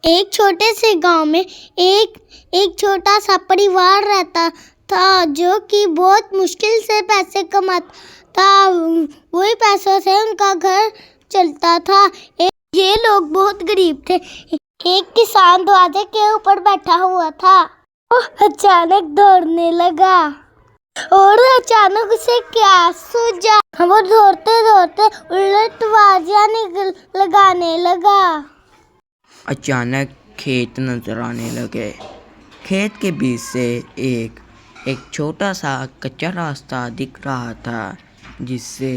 ایک چھوٹے سے گاؤں میں ایک چھوٹا سا پریوار رہتا تھا جو کہ بہت مشکل سے پیسے کماتا تھا. وہی پیسوں سے ان کا گھر چلتا تھا. یہ لوگ بہت غریب تھے. ایک کسان دروازے کے اوپر بیٹھا ہوا تھا. وہ اچانک دوڑنے لگا اور اچانک اسے کیا سوجا. وہ دوڑتے دوڑتے الٹ بازیاں لگانے لگا. اچانک کھیت نظر آنے لگے. کھیت کے بیچ سے ایک چھوٹا سا کچا راستہ دکھ رہا تھا جس سے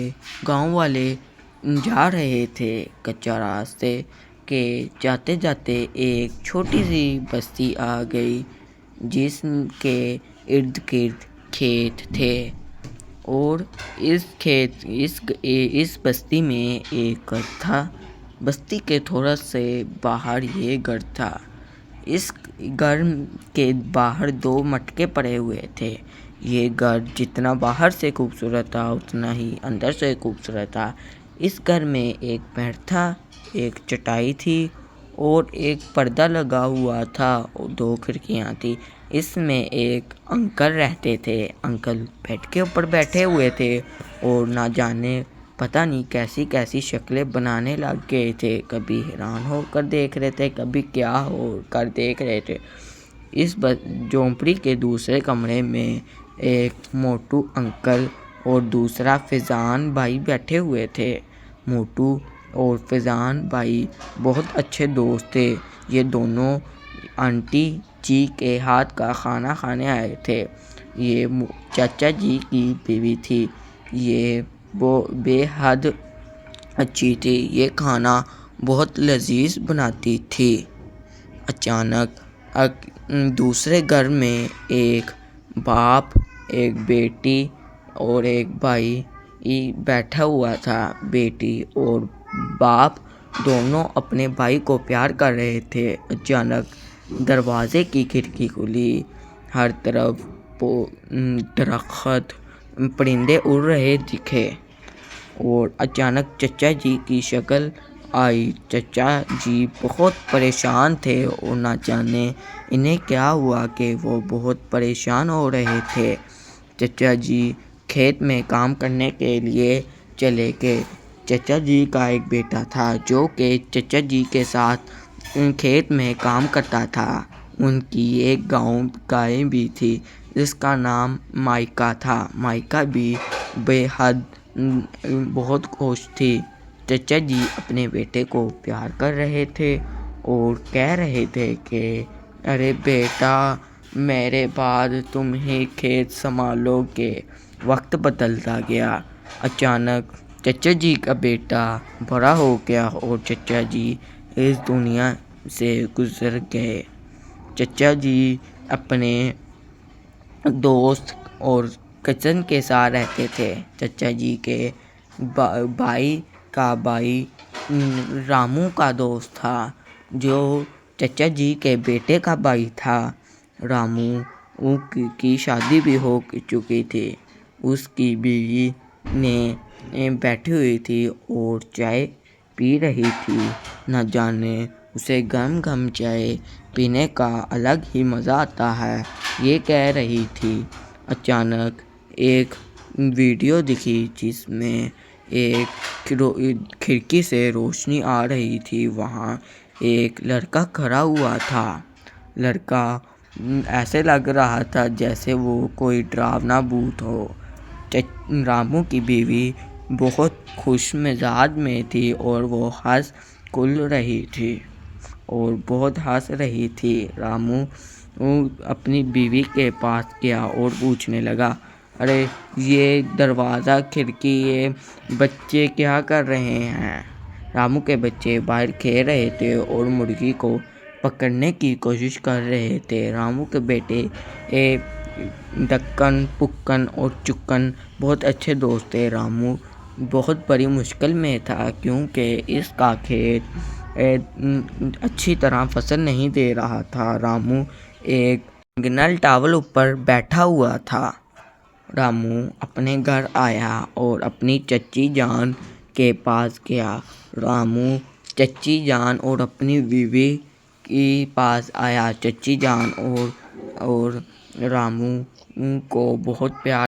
گاؤں والے جا رہے تھے. کچا راستے کے جاتے جاتے ایک چھوٹی سی بستی آ گئی جس کے ارد گرد کھیت تھے اور اس بستی میں ایک گھر تھا. بستی کے تھوڑا سے باہر یہ گھر تھا. اس گھر کے باہر 2 مٹکے پڑے ہوئے تھے. یہ گھر جتنا باہر سے خوبصورت تھا اتنا ہی اندر سے خوبصورت تھا. اس گھر میں ایک بیڈ تھا، ایک چٹائی تھی اور ایک پردہ لگا ہوا تھا. 2 کھڑکیاں تھیں. اس میں ایک انکل رہتے تھے. انکل بیڈ کے اوپر بیٹھے ہوئے تھے اور نہ جانے پتہ نہیں کیسی کیسی شکلیں بنانے لگ گئے تھے. کبھی حیران ہو کر دیکھ رہے تھے، کبھی کیا ہو کر دیکھ رہے تھے. اس جھونپڑی کے دوسرے کمرے میں ایک موٹو انکل اور دوسرا فیضان بھائی بیٹھے ہوئے تھے. موٹو اور فیضان بھائی بہت اچھے دوست تھے. یہ دونوں آنٹی جی کے ہاتھ کا کھانا کھانے آئے تھے. یہ چاچا جی کی بیوی تھی. یہ بے حد اچھی تھی. یہ کھانا بہت لذیذ بناتی تھی. اچانک دوسرے گھر میں ایک باپ، ایک بیٹی اور ایک بھائی بیٹھا ہوا تھا. بیٹی اور باپ دونوں اپنے بھائی کو پیار کر رہے تھے. اچانک دروازے کی کھڑکی کھلی. ہر طرف درخت، پرندے اڑ رہے دکھے اور اچانک چچا جی کی شکل آئی. چچا جی بہت پریشان تھے اور نہ جانے انہیں کیا ہوا کہ وہ بہت پریشان ہو رہے تھے. چچا جی کھیت میں کام کرنے کے لیے چلے گئے. چچا جی کا ایک بیٹا تھا جو کہ چچا جی کے ساتھ کھیت میں کام کرتا تھا. ان کی ایک گائے بھی تھی جس کا نام مائکا تھا. مائکا بھی بے حد بہت خوش تھی. چچا جی اپنے بیٹے کو پیار کر رہے تھے اور کہہ رہے تھے کہ ارے بیٹا، میرے بعد تم ہی کھیت سنبھالو گے. وقت بدلتا گیا. اچانک چچا جی کا بیٹا بڑا ہو گیا اور چچا جی اس دنیا سے گزر گئے. چچا جی اپنے دوست اور کزن کے ساتھ رہتے تھے. چچا جی کے بھائی کا بھائی رامو کا دوست تھا جو چچا جی کے بیٹے کا بھائی تھا. رامو کی شادی بھی ہو چکی تھی. اس کی بیوی نے بیٹھی ہوئی تھی اور چائے پی رہی تھی. نہ جانے اسے گرم چائے پینے کا الگ ہی مزہ آتا ہے، یہ کہہ رہی تھی. اچانک ایک ویڈیو دکھی جس میں ایک کھڑکی سے روشنی آ رہی تھی. وہاں ایک لڑکا کھڑا ہوا تھا. لڑکا ایسے لگ رہا تھا جیسے وہ کوئی ڈراونا بھوت ہو. رامو کی بیوی بہت خوش مزاج میں تھی اور وہ ہنس کھل رہی تھی اور بہت ہنس رہی تھی. رامو اپنی بیوی کے پاس گیا اور پوچھنے لگا، ارے یہ دروازہ، کھڑکی، یہ بچے کیا کر رہے ہیں؟ رامو کے بچے باہر کھیل رہے تھے اور مرغی کو پکڑنے کی کوشش کر رہے تھے. رامو کے بیٹے ڈکن، پکن اور چکن بہت اچھے دوست تھے. رامو بہت بڑی مشکل میں تھا کیونکہ اس کا کھیت اچھی طرح فصل نہیں دے رہا تھا. رامو ایک سنگنل ٹاول اوپر بیٹھا ہوا تھا. رامو اپنے گھر آیا اور اپنی چچی جان کے پاس گیا. رامو چچی جان اور اپنی بیوی کے پاس آیا۔ چچی جان اور رامو کو بہت پیار